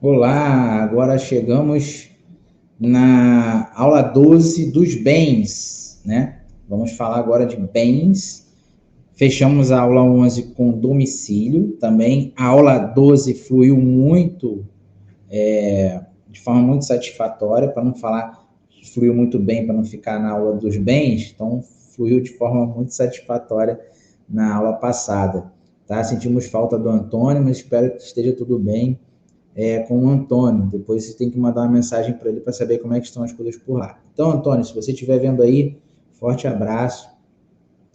Olá, agora chegamos na aula 12 dos bens, né? Vamos falar agora de bens. Fechamos a aula 11 com domicílio também. A aula 12 fluiu muito, de forma muito satisfatória, para não falar fluiu muito bem, para não ficar na aula dos bens, então fluiu de forma muito satisfatória na aula passada, tá? Sentimos falta do Antônio, mas espero que esteja tudo bem com o Antônio. Depois você tem que mandar uma mensagem para ele para saber como é que estão as coisas por lá. Então, Antônio, se você estiver vendo aí, forte abraço.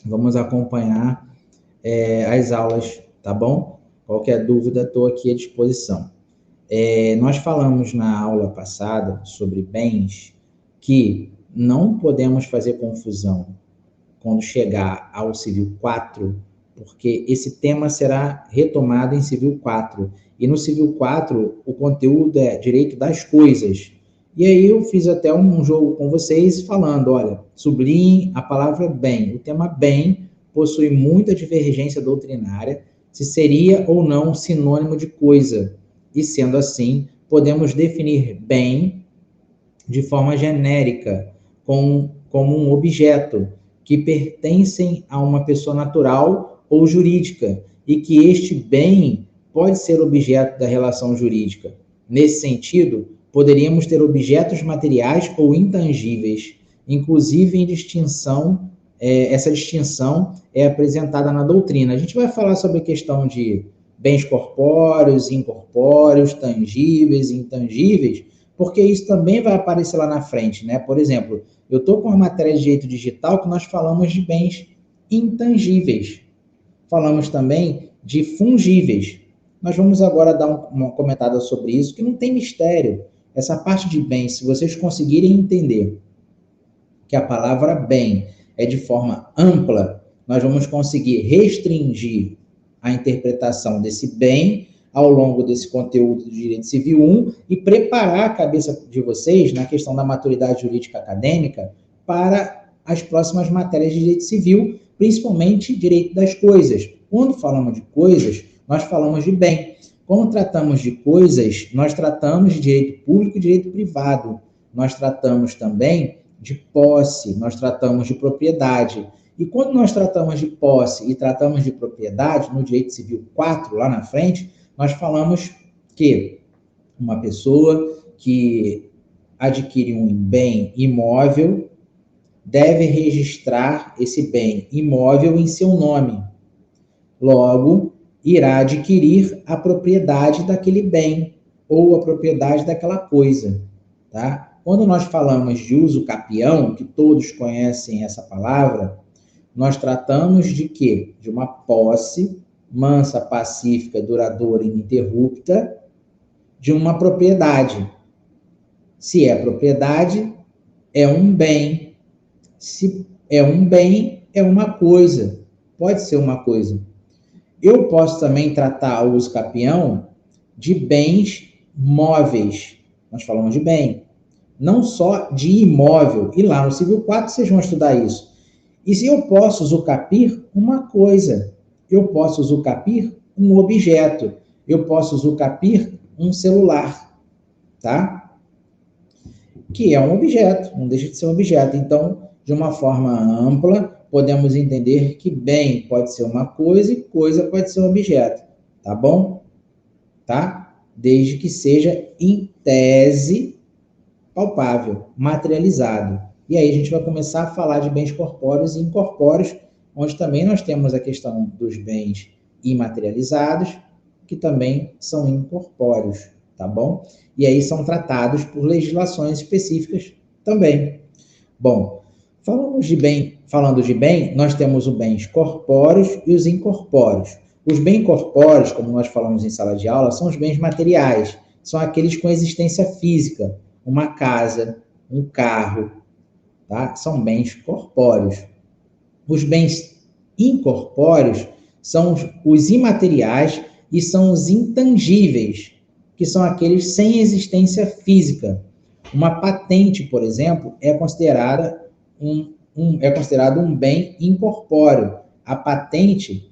Vamos acompanhar as aulas, tá bom? Qualquer dúvida, estou aqui à disposição. Nós falamos na aula passada sobre bens que não podemos fazer confusão quando chegar ao Civil 4, porque esse tema será retomado em Civil 4. E no Civil 4, o conteúdo é direito das coisas. E aí eu fiz até um jogo com vocês falando, olha, sublinhe a palavra bem. O tema bem possui muita divergência doutrinária, se seria ou não sinônimo de coisa. E sendo assim, podemos definir bem de forma genérica, como um objeto, que pertencem a uma pessoa natural ou jurídica, e que este bem pode ser objeto da relação jurídica. Nesse sentido, poderíamos ter objetos materiais ou intangíveis, inclusive em distinção, essa distinção é apresentada na doutrina. A gente vai falar sobre a questão de bens corpóreos, incorpóreos, tangíveis, intangíveis, porque isso também vai aparecer lá na frente, né? Por exemplo, eu estou com uma matéria de direito digital que nós falamos de bens intangíveis. Falamos também de fungíveis. Nós vamos agora dar uma comentada sobre isso, que não tem mistério. Essa parte de bens, se vocês conseguirem entender que a palavra bem é de forma ampla, nós vamos conseguir restringir a interpretação desse bem ao longo desse conteúdo do Direito Civil 1 e preparar a cabeça de vocês na questão da maturidade jurídica acadêmica para as próximas matérias de Direito Civil, principalmente Direito das Coisas. Quando falamos de coisas, nós falamos de bem. Quando tratamos de coisas, nós tratamos de direito público e direito privado. Nós tratamos também de posse, nós tratamos de propriedade. E quando nós tratamos de posse e tratamos de propriedade, no Direito Civil 4, lá na frente, nós falamos que uma pessoa que adquire um bem imóvel deve registrar esse bem imóvel em seu nome. Logo, irá adquirir a propriedade daquele bem ou a propriedade daquela coisa, tá? Quando nós falamos de uso capião, que todos conhecem essa palavra, nós tratamos de quê? De uma posse mansa, pacífica, duradoura e ininterrupta de uma propriedade. Se é propriedade, é um bem. Se é um bem, é uma coisa. Pode ser uma coisa. Eu posso também tratar o uso capião de bens móveis. Nós falamos de bem. Não só de imóvel. E lá no Civil 4 vocês vão estudar isso. E se eu posso usucapir uma coisa, eu posso usucapir um objeto, eu posso usucapir um celular, tá? Que é um objeto, não deixa de ser um objeto. Então, de uma forma ampla, podemos entender que bem pode ser uma coisa e coisa pode ser um objeto, tá bom? Tá? Desde que seja em tese palpável, materializado. E aí a gente vai começar a falar de bens corpóreos e incorpóreos, onde também nós temos a questão dos bens imaterializados, que também são incorpóreos, tá bom? E aí são tratados por legislações específicas também. Bom, falando de bem, nós temos os bens corpóreos e os incorpóreos. Os bens corpóreos, como nós falamos em sala de aula, são os bens materiais, são aqueles com existência física, uma casa, um carro, tá? São bens corpóreos. Os bens incorpóreos são os imateriais e são os intangíveis, que são aqueles sem existência física. Uma patente, por exemplo, é considerado um bem incorpóreo. A patente,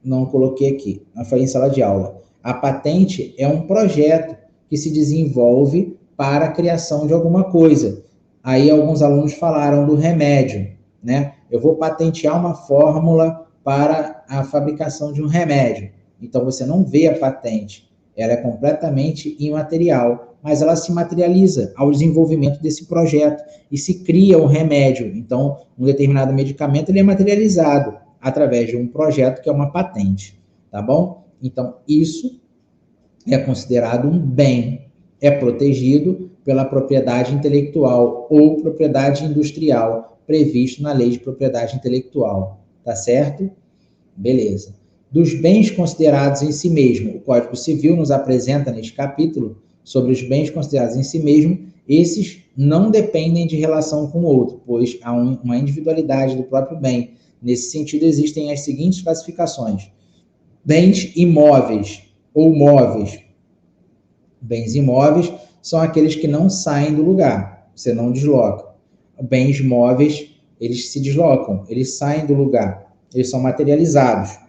não coloquei aqui, mas foi em sala de aula. A patente é um projeto que se desenvolve para a criação de alguma coisa. Aí alguns alunos falaram do remédio, né? Eu vou patentear uma fórmula para a fabricação de um remédio. Então, você não vê a patente, ela é completamente imaterial, mas ela se materializa ao desenvolvimento desse projeto e se cria um remédio. Então, um determinado medicamento ele é materializado através de um projeto que é uma patente, tá bom? Então, isso é considerado um bem, é protegido pela propriedade intelectual ou propriedade industrial previsto na Lei de Propriedade Intelectual, tá certo? Beleza. Dos bens considerados em si mesmo, o Código Civil nos apresenta neste capítulo sobre os bens considerados em si mesmo, esses não dependem de relação com o outro, pois há uma individualidade do próprio bem. Nesse sentido, existem as seguintes classificações: bens imóveis ou móveis. Bens imóveis são aqueles que não saem do lugar, você não desloca. Bens móveis, eles se deslocam, eles saem do lugar, eles são materializados.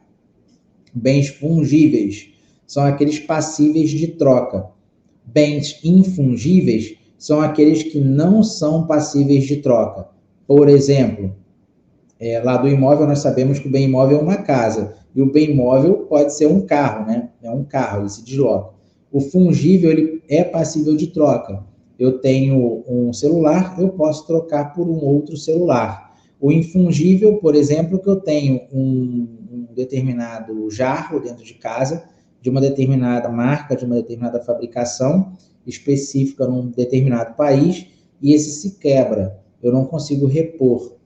Bens fungíveis são aqueles passíveis de troca. Bens infungíveis são aqueles que não são passíveis de troca. Por exemplo, lá do imóvel nós sabemos que o bem imóvel é uma casa, e o bem móvel pode ser um carro, né? É um carro, ele se desloca. O fungível, ele é passível de troca. Eu tenho um celular, eu posso trocar por um outro celular. O infungível, por exemplo, que eu tenho um determinado jarro dentro de casa, de uma determinada marca, de uma determinada fabricação específica num determinado país, e esse se quebra. Eu não consigo repor,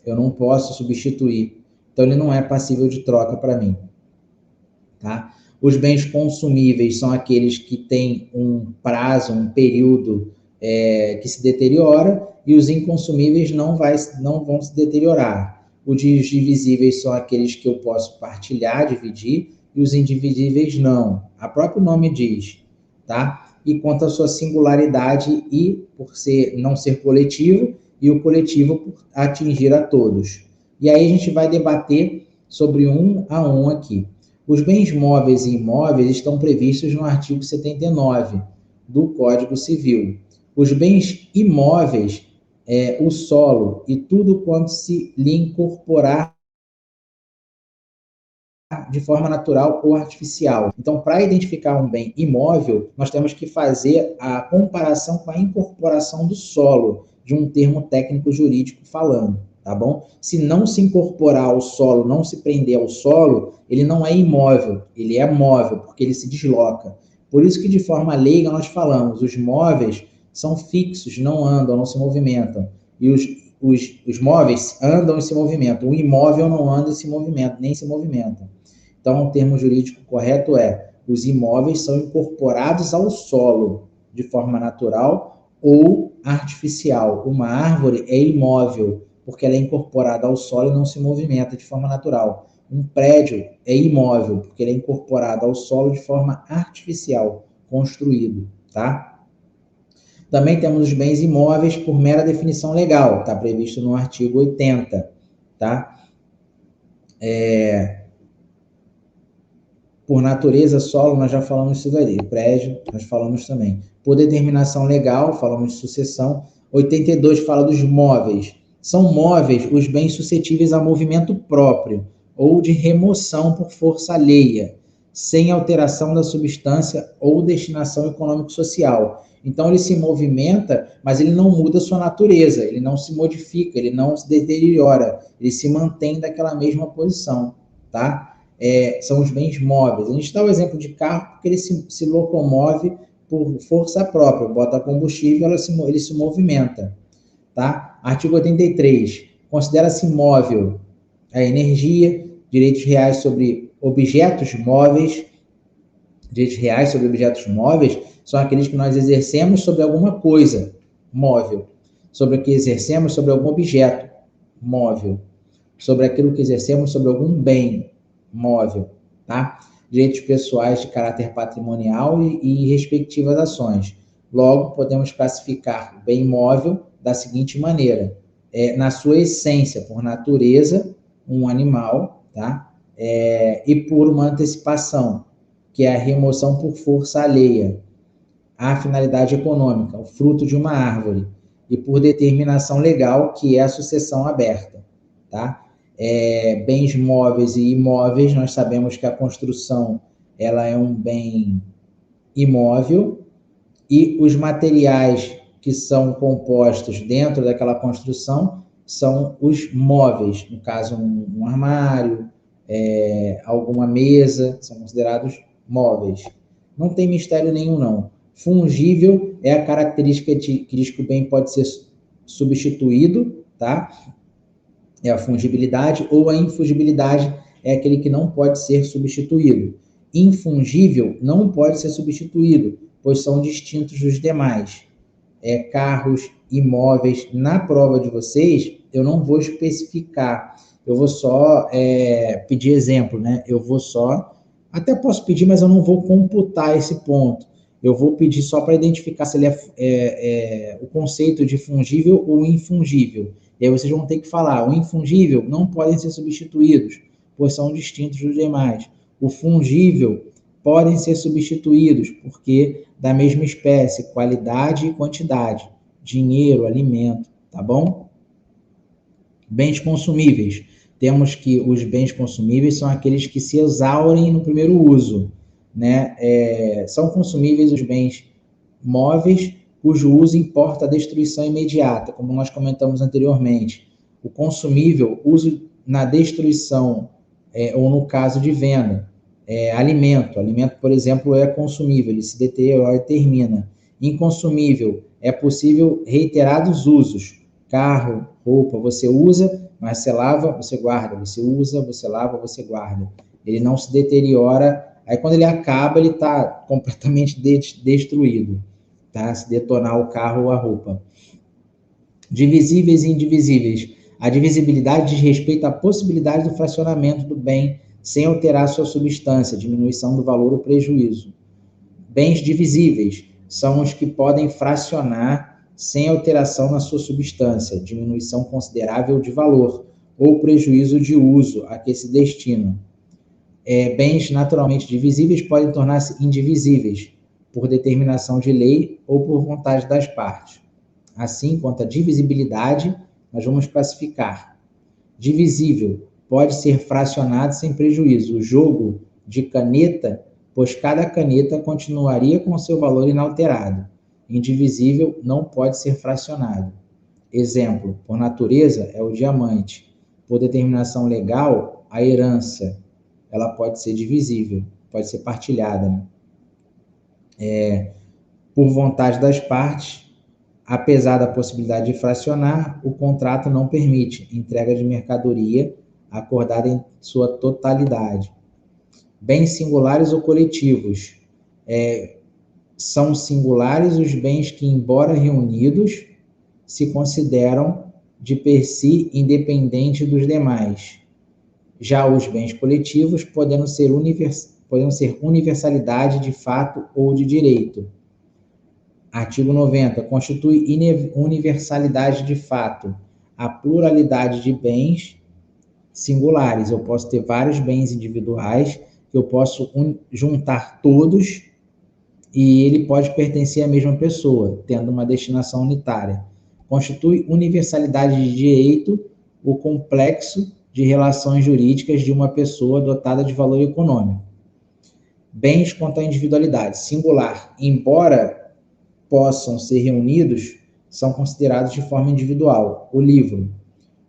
eu não posso substituir. Então, ele não é passível de troca para mim, tá? Os bens consumíveis são aqueles que têm um prazo, um período que se deteriora, e os inconsumíveis não vão se deteriorar. Os divisíveis são aqueles que eu posso partilhar, dividir, e os indivisíveis não. A próprio nome diz, tá? E quanto à sua singularidade e por não ser coletivo, e o coletivo por atingir a todos. E aí a gente vai debater sobre um a um aqui. Os bens móveis e imóveis estão previstos no artigo 79 do Código Civil. Os bens imóveis, o solo e tudo quanto se lhe incorporar de forma natural ou artificial. Então, para identificar um bem imóvel, nós temos que fazer a comparação com a incorporação do solo, de um termo técnico jurídico falando, tá bom? Se não se incorporar ao solo, não se prender ao solo, ele não é imóvel, ele é móvel, porque ele se desloca. Por isso que, de forma leiga, nós falamos, os móveis são fixos, não andam, não se movimentam. E os móveis andam e se movimentam. O imóvel não anda e se movimenta, nem se movimenta. Então, o termo jurídico correto é: os imóveis são incorporados ao solo de forma natural ou artificial. Uma árvore é imóvel, porque ela é incorporada ao solo e não se movimenta de forma natural. Um prédio é imóvel, porque ele é incorporado ao solo de forma artificial, construído, tá? Também temos os bens imóveis por mera definição legal, está previsto no artigo 80, tá? Por natureza, solo, nós já falamos isso daí. Prédio, nós falamos também. Por determinação legal, falamos de sucessão. 82 fala dos móveis. São móveis os bens suscetíveis a movimento próprio ou de remoção por força alheia, sem alteração da substância ou destinação econômico-social. Então, ele se movimenta, mas ele não muda sua natureza, ele não se modifica, ele não se deteriora, ele se mantém daquela mesma posição, tá? São os bens móveis. A gente dá o exemplo de carro porque ele se locomove por força própria, bota combustível, ele se movimenta, tá? Artigo 83, considera-se móvel a energia, direitos reais sobre objetos móveis. Direitos reais sobre objetos móveis são aqueles que nós exercemos sobre alguma coisa móvel, sobre o que exercemos sobre algum objeto móvel, sobre aquilo que exercemos sobre algum bem móvel, tá? Direitos pessoais de caráter patrimonial e respectivas ações. Logo, podemos classificar o bem móvel da seguinte maneira: na sua essência, por natureza, um animal, tá? E por uma antecipação, que é a remoção por força alheia. à finalidade econômica, o fruto de uma árvore, e por determinação legal, que é a sucessão aberta, tá? Bens móveis e imóveis, nós sabemos que a construção ela é um bem imóvel, e os materiais que são compostos dentro daquela construção são os móveis, no caso um armário, alguma mesa, são considerados móveis. Não tem mistério nenhum, não. Fungível é a característica que o bem pode ser substituído, tá? É a fungibilidade, ou a infungibilidade é aquele que não pode ser substituído. Infungível não pode ser substituído, pois são distintos dos demais. Carros, imóveis, na prova de vocês, eu não vou especificar, eu vou só pedir exemplo, né? Eu vou só, até posso pedir, mas eu não vou computar esse ponto. Eu vou pedir só para identificar se ele o conceito de fungível ou infungível. E aí vocês vão ter que falar, o infungível não podem ser substituídos, pois são distintos dos demais. O fungível podem ser substituídos, porque da mesma espécie, qualidade e quantidade, dinheiro, alimento, tá bom? Bens consumíveis. Temos que os bens consumíveis são aqueles que se exaurem no primeiro uso, né? São consumíveis os bens móveis, cujo uso importa a destruição imediata, como nós comentamos anteriormente. O consumível, uso na destruição, ou no caso de venda. Alimento, por exemplo, é consumível, ele se deteriora e termina. Inconsumível, é possível reiterados usos. Carro, roupa, você usa, mas você lava, você guarda. Você usa, você lava, você guarda. Ele não se deteriora. Aí quando ele acaba, ele está completamente destruído. Tá? Se detonar o carro ou a roupa. Divisíveis e indivisíveis. A divisibilidade diz respeito à possibilidade do fracionamento do bem sem alterar sua substância, diminuição do valor ou prejuízo. Bens divisíveis são os que podem fracionar sem alteração na sua substância, diminuição considerável de valor ou prejuízo de uso a que se destinam. Bens naturalmente divisíveis podem tornar-se indivisíveis por determinação de lei ou por vontade das partes. Assim, quanto à divisibilidade, nós vamos classificar. Divisível pode ser fracionado sem prejuízo. O jogo de caneta, pois cada caneta continuaria com seu valor inalterado. Indivisível não pode ser fracionado. Exemplo, por natureza, é o diamante. Por determinação legal, a herança. Ela pode ser divisível, pode ser partilhada, né? Por vontade das partes, apesar da possibilidade de fracionar, o contrato não permite entrega de mercadoria acordada em sua totalidade. Bens singulares ou coletivos. São singulares os bens que, embora reunidos, se consideram de per si independente dos demais. Já os bens coletivos podendo ser universalidade de fato ou de direito. Artigo 90. Constitui universalidade de fato a pluralidade de bens singulares. Eu posso ter vários bens individuais, que eu posso juntar todos, e ele pode pertencer à mesma pessoa, tendo uma destinação unitária. Constitui universalidade de direito o complexo de relações jurídicas de uma pessoa dotada de valor econômico. Bens quanto à individualidade. Singular, embora possam ser reunidos, são considerados de forma individual. O livro.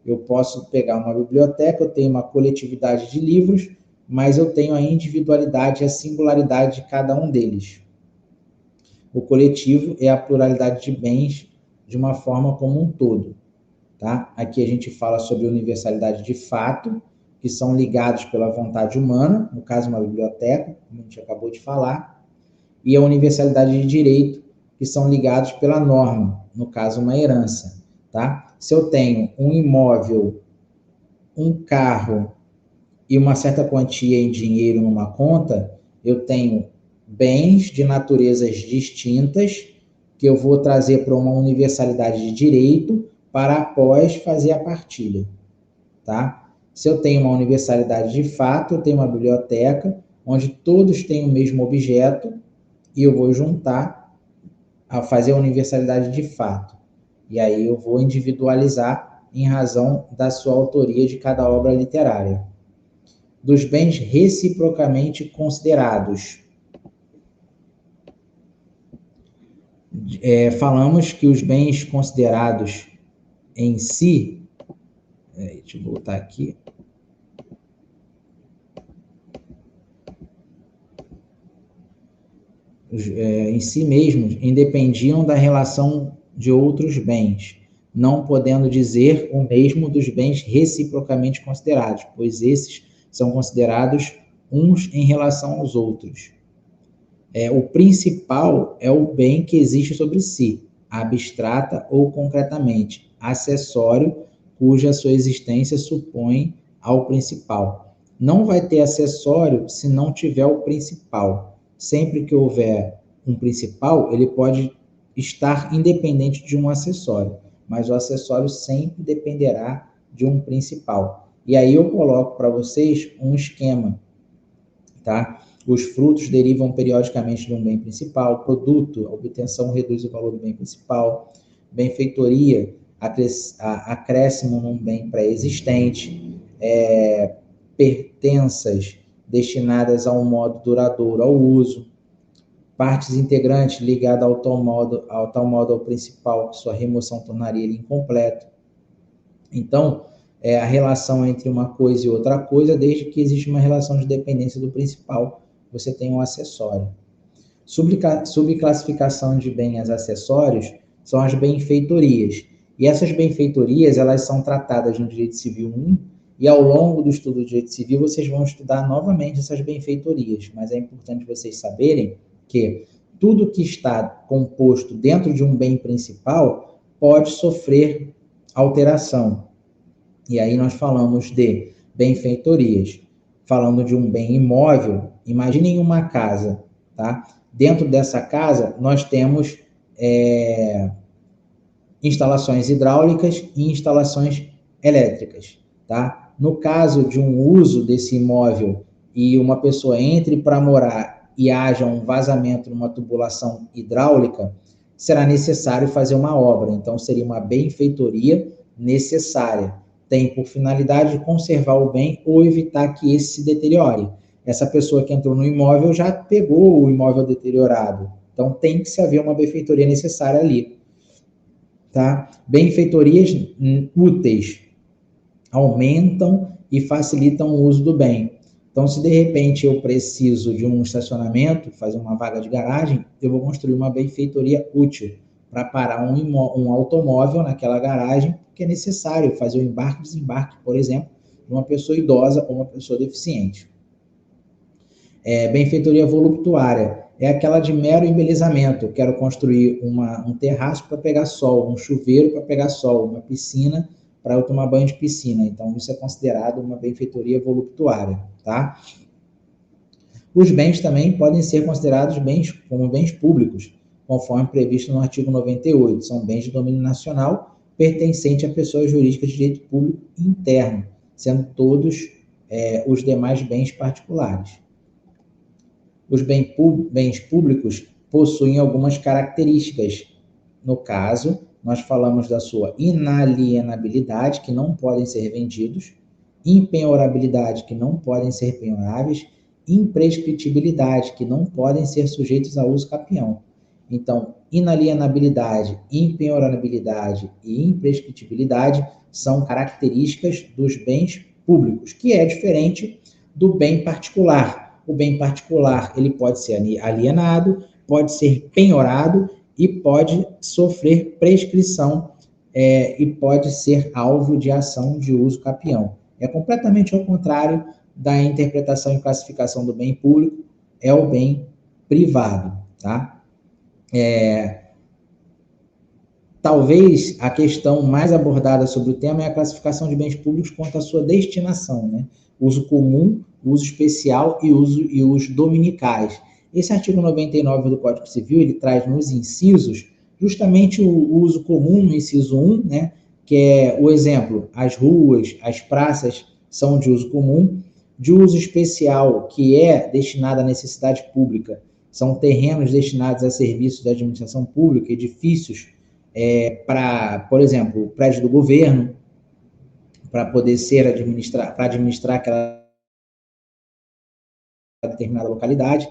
Eu posso pegar uma biblioteca, eu tenho uma coletividade de livros, mas eu tenho a individualidade e a singularidade de cada um deles. O coletivo é a pluralidade de bens de uma forma como um todo. Tá? Aqui a gente fala sobre universalidade de fato, que são ligados pela vontade humana, no caso uma biblioteca, como a gente acabou de falar, e a universalidade de direito, que são ligados pela norma, no caso uma herança. Tá? Se eu tenho um imóvel, um carro e uma certa quantia em dinheiro numa conta, eu tenho bens de naturezas distintas que eu vou trazer para uma universalidade de direito para após fazer a partilha, tá? Se eu tenho uma universalidade de fato, eu tenho uma biblioteca onde todos têm o mesmo objeto e eu vou juntar a fazer a universalidade de fato. E aí eu vou individualizar em razão da sua autoria de cada obra literária. Dos bens reciprocamente considerados. Falamos que os bens considerados em si... deixa eu voltar aqui. Em si mesmos, independiam da relação de outros bens, não podendo dizer o mesmo dos bens reciprocamente considerados, pois esses são considerados uns em relação aos outros. O principal é o bem que existe sobre si, abstrata ou concretamente, acessório, cuja sua existência supõe ao principal. Não vai ter acessório se não tiver o principal. Sempre que houver um principal, ele pode estar independente de um acessório, mas o acessório sempre dependerá de um principal. E aí eu coloco para vocês um esquema, tá? Os frutos derivam periodicamente de um bem principal, produto, a obtenção reduz o valor do bem principal, benfeitoria, acréscimo num bem pré-existente, pertenças destinadas a um modo duradouro ao uso, partes integrantes ligadas ao tal modo ao principal, que sua remoção tornaria ele incompleto. Então, a relação entre uma coisa e outra coisa, desde que existe uma relação de dependência do principal, você tem um acessório. Subclassificação de bens acessórios são as benfeitorias. E essas benfeitorias, elas são tratadas no Direito Civil 1, e ao longo do estudo do Direito Civil, vocês vão estudar novamente essas benfeitorias. Mas é importante vocês saberem que tudo que está composto dentro de um bem principal pode sofrer alteração. E aí nós falamos de benfeitorias. Falando de um bem imóvel, imaginem uma casa, tá? Dentro dessa casa, nós temos instalações hidráulicas e instalações elétricas, tá? No caso de um uso desse imóvel e uma pessoa entre para morar e haja um vazamento numa tubulação hidráulica, será necessário fazer uma obra. Então, seria uma benfeitoria necessária. Tem por finalidade de conservar o bem ou evitar que esse se deteriore. Essa pessoa que entrou no imóvel já pegou o imóvel deteriorado. Então, tem que se haver uma benfeitoria necessária ali. Tá? Benfeitorias úteis aumentam e facilitam o uso do bem. Então, se de repente eu preciso de um estacionamento, fazer uma vaga de garagem, eu vou construir uma benfeitoria útil para parar um automóvel naquela garagem, porque é necessário fazer o embarque e desembarque, por exemplo, de uma pessoa idosa ou uma pessoa deficiente. Benfeitoria voluptuária é aquela de mero embelezamento. Eu quero construir um terraço para pegar sol, um chuveiro para pegar sol, uma piscina para eu tomar banho de piscina. Então, isso é considerado uma benfeitoria voluptuária, tá? Os bens também podem ser considerados como bens públicos, conforme previsto no artigo 98. São bens de domínio nacional pertencente a pessoas jurídicas de direito público interno, sendo todos os demais bens particulares. Os bens públicos possuem algumas características. No caso, nós falamos da sua inalienabilidade, que não podem ser vendidos, impenhorabilidade, que não podem ser penhoráveis, imprescritibilidade, que não podem ser sujeitos a uso capião. Então, inalienabilidade, impenhorabilidade e imprescritibilidade são características dos bens públicos, que é diferente do bem particular. O bem particular, ele pode ser alienado, pode ser penhorado e pode sofrer prescrição e pode ser alvo de ação de uso capião. É completamente ao contrário da interpretação e classificação do bem público, é o bem privado, tá? Talvez a questão mais abordada sobre o tema é a classificação de bens públicos quanto à sua destinação, né? Uso comum, uso especial e os dominicais. Esse artigo 99 do Código Civil, ele traz nos incisos justamente o uso comum, no inciso 1, né? Que é o exemplo, as ruas, as praças são de uso comum, de uso especial, que é destinado à necessidade pública, são terrenos destinados a serviços da administração pública, edifícios para, por exemplo, o prédio do governo, para poder para administrar aquela determinada localidade.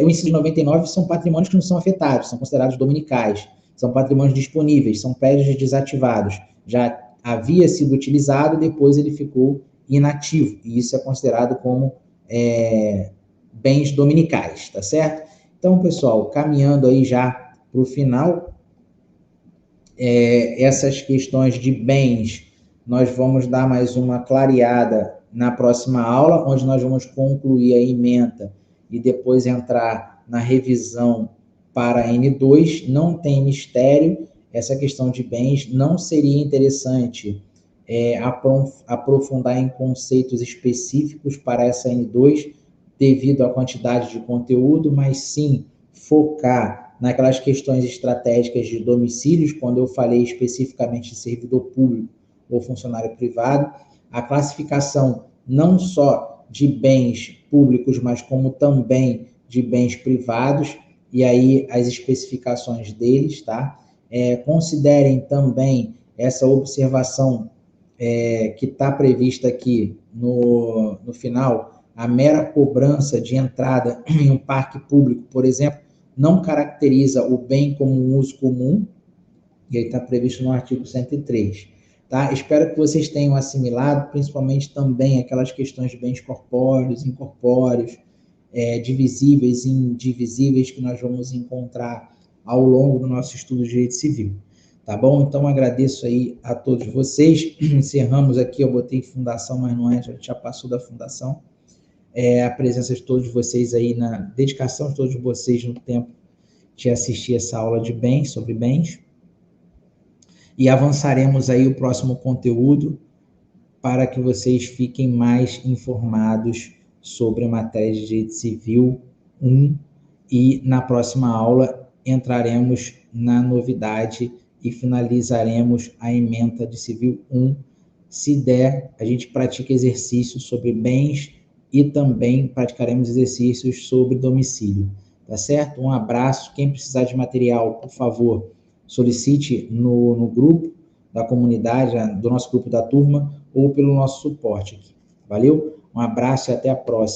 O inciso 99 são patrimônios que não são afetados, são considerados dominicais, são patrimônios disponíveis, são prédios desativados. Já havia sido utilizado, depois ele ficou inativo, e isso é considerado como bens dominicais, tá certo? Então, pessoal, caminhando aí já para o final, essas questões de bens, nós vamos dar mais uma clareada na próxima aula, onde nós vamos concluir a ementa e depois entrar na revisão para a N2. Não tem mistério, essa questão de bens. Não seria interessante aprofundar em conceitos específicos para essa N2, devido à quantidade de conteúdo, mas sim focar naquelas questões estratégicas de domicílios, quando eu falei especificamente de servidor público ou funcionário privado, a classificação não só de bens públicos, mas como também de bens privados, e aí as especificações deles, tá? Considerem também essa observação que está prevista aqui no final, a mera cobrança de entrada em um parque público, por exemplo, não caracteriza o bem como um uso comum, e aí está previsto no artigo 103. Tá? Espero que vocês tenham assimilado, principalmente também aquelas questões de bens corpóreos, incorpóreos, divisíveis e indivisíveis que nós vamos encontrar ao longo do nosso estudo de direito civil. Tá bom? Então, agradeço aí a todos vocês. Encerramos aqui, eu botei fundação, mas não é, já passou da fundação. A presença de todos vocês aí, na dedicação de todos vocês no tempo de assistir essa aula de bens, sobre bens. E avançaremos aí o próximo conteúdo para que vocês fiquem mais informados sobre a matéria de Direito Civil 1, e na próxima aula entraremos na novidade e finalizaremos a ementa de Civil 1. Se der, a gente pratica exercícios sobre bens e também praticaremos exercícios sobre domicílio, tá certo? Um abraço. Quem precisar de material, por favor, solicite no grupo da comunidade, do nosso grupo da turma, ou pelo nosso suporte aqui. Valeu? Um abraço e até a próxima.